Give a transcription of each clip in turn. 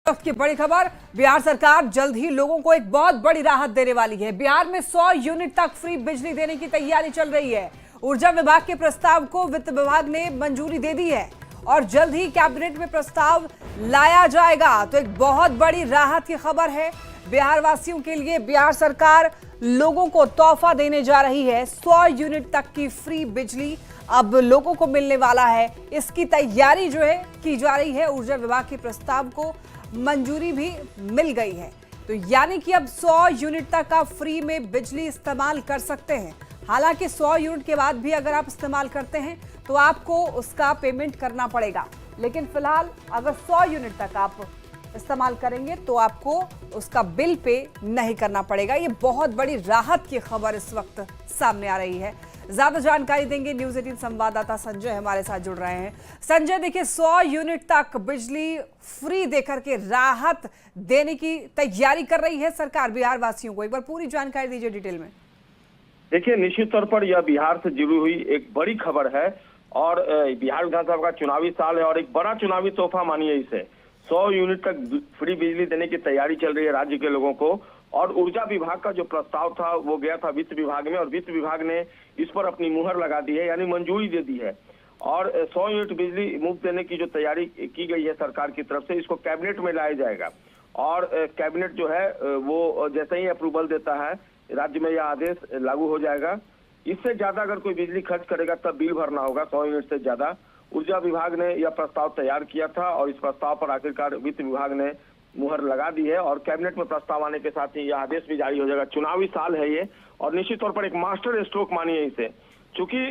वक्त की बड़ी खबर, बिहार सरकार जल्द ही लोगों को एक बहुत बड़ी राहत देने वाली है। बिहार में 100 यूनिट तक फ्री बिजली देने की तैयारी चल रही है। ऊर्जा विभाग के प्रस्ताव को वित्त विभाग ने मंजूरी दे दी है और जल्द ही कैबिनेट में प्रस्ताव लाया जाएगा। तो एक बहुत बड़ी राहत की खबर है बिहार वासियों के लिए। बिहार सरकार लोगों को तोहफा देने जा रही है। 100 यूनिट तक की फ्री बिजली अब लोगों को मिलने वाला है। इसकी तैयारी जो है की जा रही है। ऊर्जा विभाग के प्रस्ताव को मंजूरी भी मिल गई है। तो यानी कि अब 100 यूनिट तक आप फ्री में बिजली इस्तेमाल कर सकते हैं। हालांकि 100 यूनिट के बाद भी अगर आप इस्तेमाल करते हैं तो आपको उसका पेमेंट करना पड़ेगा, लेकिन फिलहाल अगर 100 यूनिट तक आप इस्तेमाल करेंगे तो आपको उसका बिल पे नहीं करना पड़ेगा। ये बहुत बड़ी राहत की खबर इस वक्त सामने आ रही है। ज्यादा जानकारी देंगे न्यूज़ 18 संवाददाता संजय हमारे साथ जुड़ रहे हैं। संजय, देखिए 100 यूनिट तक बिजली फ्री देकर के राहत देने की तैयारी कर रही है सरकार बिहार वासियों को। एक बार पूरी जानकारी दीजिए डिटेल में। देखिए, निश्चित तौर पर यह बिहार से जुड़ी हुई एक बड़ी खबर है और बिहार विधानसभा का चुनावी साल है और एक बड़ा चुनावी तोहफा मानिए इसे। 100 यूनिट तक फ्री बिजली देने की तैयारी चल रही है राज्य के लोगों को। और ऊर्जा विभाग का जो प्रस्ताव था वो गया था वित्त विभाग में और वित्त विभाग ने इस पर अपनी मुहर लगा दी है, यानी मंजूरी दे दी है। और 100 यूनिट बिजली मुफ्त देने की जो तैयारी की गई है सरकार की तरफ से, इसको कैबिनेट में लाया जाएगा। और कैबिनेट जो है वो जैसे ही अप्रूवल देता है राज्य में यह आदेश लागू हो जाएगा। इससे ज्यादा अगर कोई बिजली खर्च करेगा तब बिल भरना होगा। 100 यूनिट से ज्यादा ऊर्जा विभाग ने यह प्रस्ताव तैयार किया था और इस प्रस्ताव पर आखिरकार वित्त विभाग ने मुहर लगा दी है और कैबिनेट में प्रस्ताव आने के साथ ही यह आदेश भी जारी हो जाएगा। चुनावी साल है ये और निश्चित तौर पर एक मास्टर स्ट्रोक मानिए इसे। चूंकि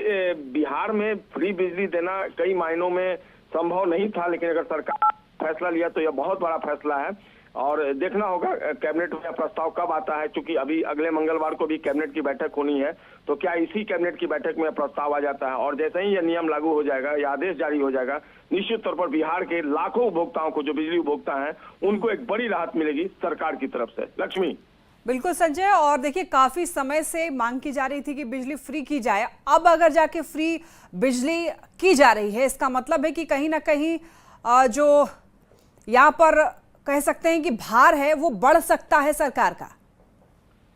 बिहार में फ्री बिजली देना कई मायनों में संभव नहीं था, लेकिन अगर सरकार फैसला लिया तो यह बहुत बड़ा फैसला है और देखना होगा कैबिनेट में प्रस्ताव कब आता है। चूंकि अभी अगले मंगलवार को भी कैबिनेट की बैठक होनी है, तो क्या इसी कैबिनेट की बैठक में प्रस्ताव आ जाता है और जैसे ही यह नियम लागू हो जाएगा, यह आदेश जारी हो जाएगा, निश्चित तौर पर बिहार के लाखों उपभोक्ताओं को, जो बिजली उपभोक्ता हैं, उनको एक बड़ी राहत मिलेगी सरकार की तरफ से। लक्ष्मी। बिल्कुल संजय, और देखिए काफी समय से मांग की जा रही थी कि बिजली फ्री की जाए। अब अगर जाके फ्री बिजली की जा रही है, इसका मतलब है कि कहीं ना कहीं जो यहाँ पर कह सकते हैं कि भार है वो बढ़ सकता है सरकार का।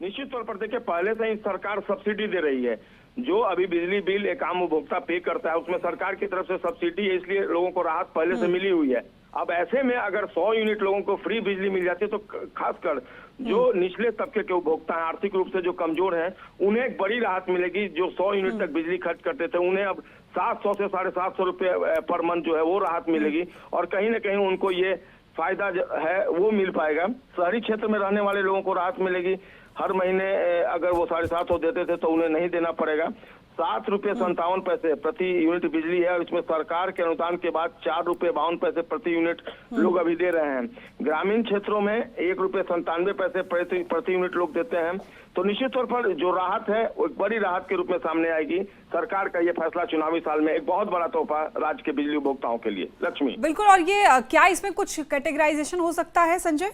निश्चित तौर पर देखिए, पहले से ही सरकार सब्सिडी दे रही है। जो अभी बिजली बिल एक आम उपभोक्ता पे करता है उसमें सरकार की तरफ से सब्सिडी है, इसलिए लोगों को राहत पहले से मिली हुई है। अब ऐसे में अगर 100 यूनिट लोगों को फ्री बिजली मिल जाती है तो खासकर जो निचले तबके के उपभोक्ता हैं, आर्थिक रूप से जो कमजोर हैं, उन्हें एक बड़ी राहत मिलेगी। जो 100 यूनिट तक बिजली खर्च करते थे उन्हें अब 700 से 750 रुपये पर मंथ जो है वो राहत मिलेगी और कहीं ना कहीं उनको ये फायदा जो है वो मिल पाएगा। शहरी क्षेत्र में रहने वाले लोगों को राहत मिलेगी। हर महीने अगर वो 750 देते थे तो उन्हें नहीं देना पड़ेगा। 7.57 प्रति यूनिट बिजली है और इसमें सरकार के अनुदान के बाद 4.52 प्रति यूनिट लोग अभी दे रहे हैं। ग्रामीण क्षेत्रों में 1.97 प्रति यूनिट लोग देते हैं। तो निश्चित तौर पर जो राहत है वो एक बड़ी राहत के रूप में सामने आएगी। सरकार का ये फैसला चुनावी साल में एक बहुत बड़ा तोहफा राज्य के बिजली उपभोक्ताओं के लिए। लक्ष्मी। बिल्कुल, और ये क्या इसमें कुछ कैटेगराइजेशन हो सकता है संजय?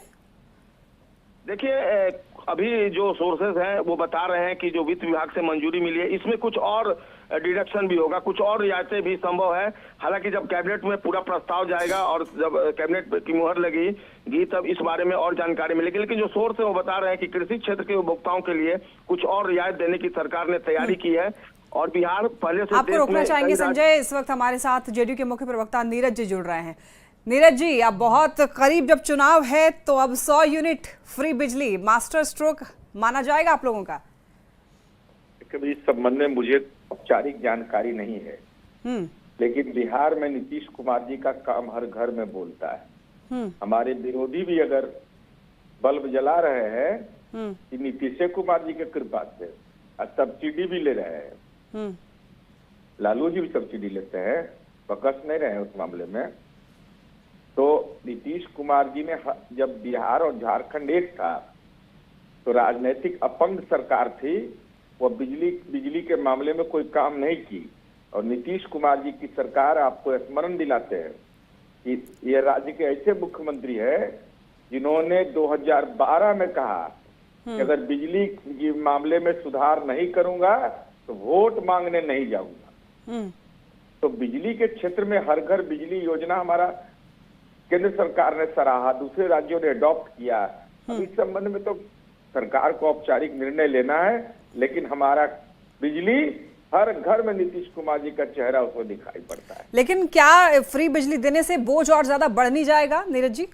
देखिए, अभी जो सोर्सेज हैं वो बता रहे हैं कि जो वित्त विभाग से मंजूरी मिली है इसमें कुछ और डिडक्शन भी होगा, कुछ और रियायतें भी संभव है। हालांकि जब कैबिनेट में पूरा प्रस्ताव जाएगा और जब कैबिनेट की मुहर लगेगी तब इस बारे में और जानकारी मिलेगी। लेकिन जो सोर्स है वो बता रहे हैं कि कृषि क्षेत्र के उपभोक्ताओं के लिए कुछ और रियायत देने की सरकार ने तैयारी की है और बिहार पहले से आपको रोकना चाहेंगे संजय। इस वक्त हमारे साथ जेडीयू के मुख्य प्रवक्ता नीरज जी जुड़ रहे हैं। नीरज जी, अब बहुत करीब जब चुनाव है तो अब 100 यूनिट फ्री बिजली मास्टर स्ट्रोक माना जाएगा आप लोगों का? कभी इस संबंध में मुझे औपचारिक जानकारी नहीं है, लेकिन बिहार में नीतीश कुमार जी का काम हर घर में बोलता है। हमारे विरोधी भी अगर बल्ब जला रहे हैं कि नीतीश कुमार जी की कृपा से सब्सिडी भी ले रहे हैं। लालू जी भी सब्सिडी लेते हैं, बकस नहीं रहे हैं उस मामले में। तो नीतीश कुमार जी ने जब बिहार और झारखंड एक था तो राजनीतिक अपंग सरकार थी, वह बिजली के मामले में कोई काम नहीं की। और नीतीश कुमार जी की सरकार, आपको स्मरण दिलाते हैं कि ये राज्य के ऐसे मुख्यमंत्री है जिन्होंने 2012 में कहा कि अगर बिजली के मामले में सुधार नहीं करूंगा तो वोट मांगने नहीं जाऊंगा। तो बिजली के क्षेत्र में हर घर बिजली योजना हमारा केंद्र सरकार ने सराहा, दूसरे राज्यों ने अडॉप्ट किया। अब इस संबंध में तो सरकार को औपचारिक निर्णय लेना है, लेकिन हमारा बिजली हर घर में नीतीश कुमार जी का चेहरा उसमें दिखाई पड़ता है। लेकिन क्या फ्री बिजली देने से बोझ और ज्यादा बढ़ नहीं जाएगा नीरज जी?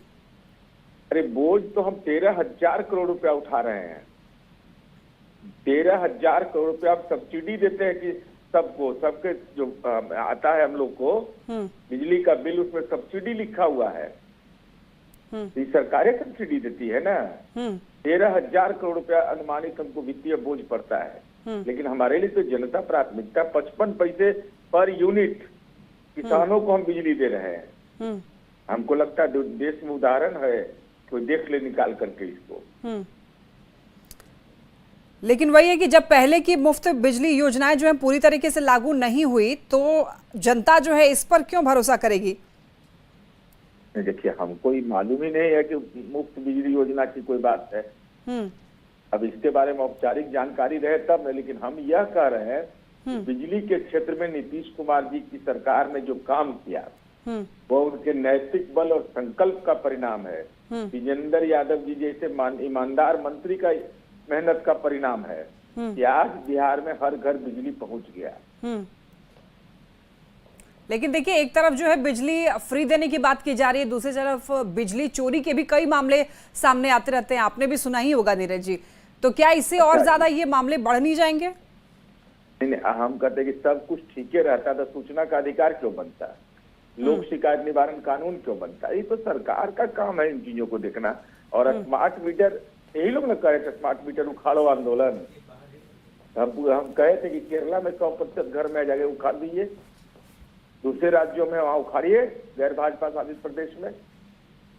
अरे बोझ तो हम 13,000 करोड़ रुपया उठा रहे हैं। 13,000 करोड़ रुपया आप सब्सिडी देते हैं कि सबको, सबके जो आता है हम लोग को बिजली का बिल, उसमें सब्सिडी लिखा हुआ है। ये सरकारें सब्सिडी देती है ना। 13,000 करोड़ रुपया अनुमानित हमको वित्तीय बोझ पड़ता है। लेकिन हमारे लिए तो जनता प्राथमिकता 55 पैसे पर यूनिट किसानों को हम बिजली दे रहे हैं। हमको लगता है देश में उदाहरण है, कोई देख ले निकाल करके इसको। लेकिन वही है कि जब पहले की मुफ्त बिजली योजनाएं जो है पूरी तरीके से लागू नहीं हुई, तो जनता जो है इस पर क्यों भरोसा करेगी? देखिए, हमको ही मालूम ही नहीं है कि मुफ्त बिजली योजना की कोई बात है। अब इसके बारे में औपचारिक जानकारी रहे तब, लेकिन हम यह कह रहे हैं कि बिजली के क्षेत्र में नीतीश कुमार जी की सरकार ने जो काम किया वो उनके नैतिक बल और संकल्प का परिणाम है। विजेंद्र यादव जी जैसे ईमानदार मंत्री का मेहनत का परिणाम है कि आज बिहार में हर घर बिजली पहुंच गया। लेकिन देखिए, एक तरफ जो है बिजली फ्री देने की बात की जा रही है, दूसरी तरफ बिजली चोरी के भी कई मामले सामने आते रहते हैं, आपने भी सुना ही होगा नीरज जी। तो क्या इससे और ज्यादा ये मामले बढ़ नहीं जाएंगे? नहीं, हम कहते हैं कि सब कुछ ठीक रहता तो सूचना का अधिकार क्यों बनता है, लोक शिकायत निवारण कानून क्यों बनता है? ये तो सरकार का काम है इन चीजों को देखना। और स्मार्ट मीटर, यही लोग न कहे थे स्मार्ट मीटर उखाड़ो आंदोलन। हम कहे थे कि केरला में 100% घर में जाके उखाड़ दीजिए, दूसरे राज्यों में वहां उखाड़िए, गैर भाजपा शासित प्रदेश में।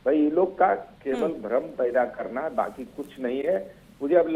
भाई ये लोग का केवल भ्रम पैदा करना, बाकी कुछ नहीं है। मुझे अब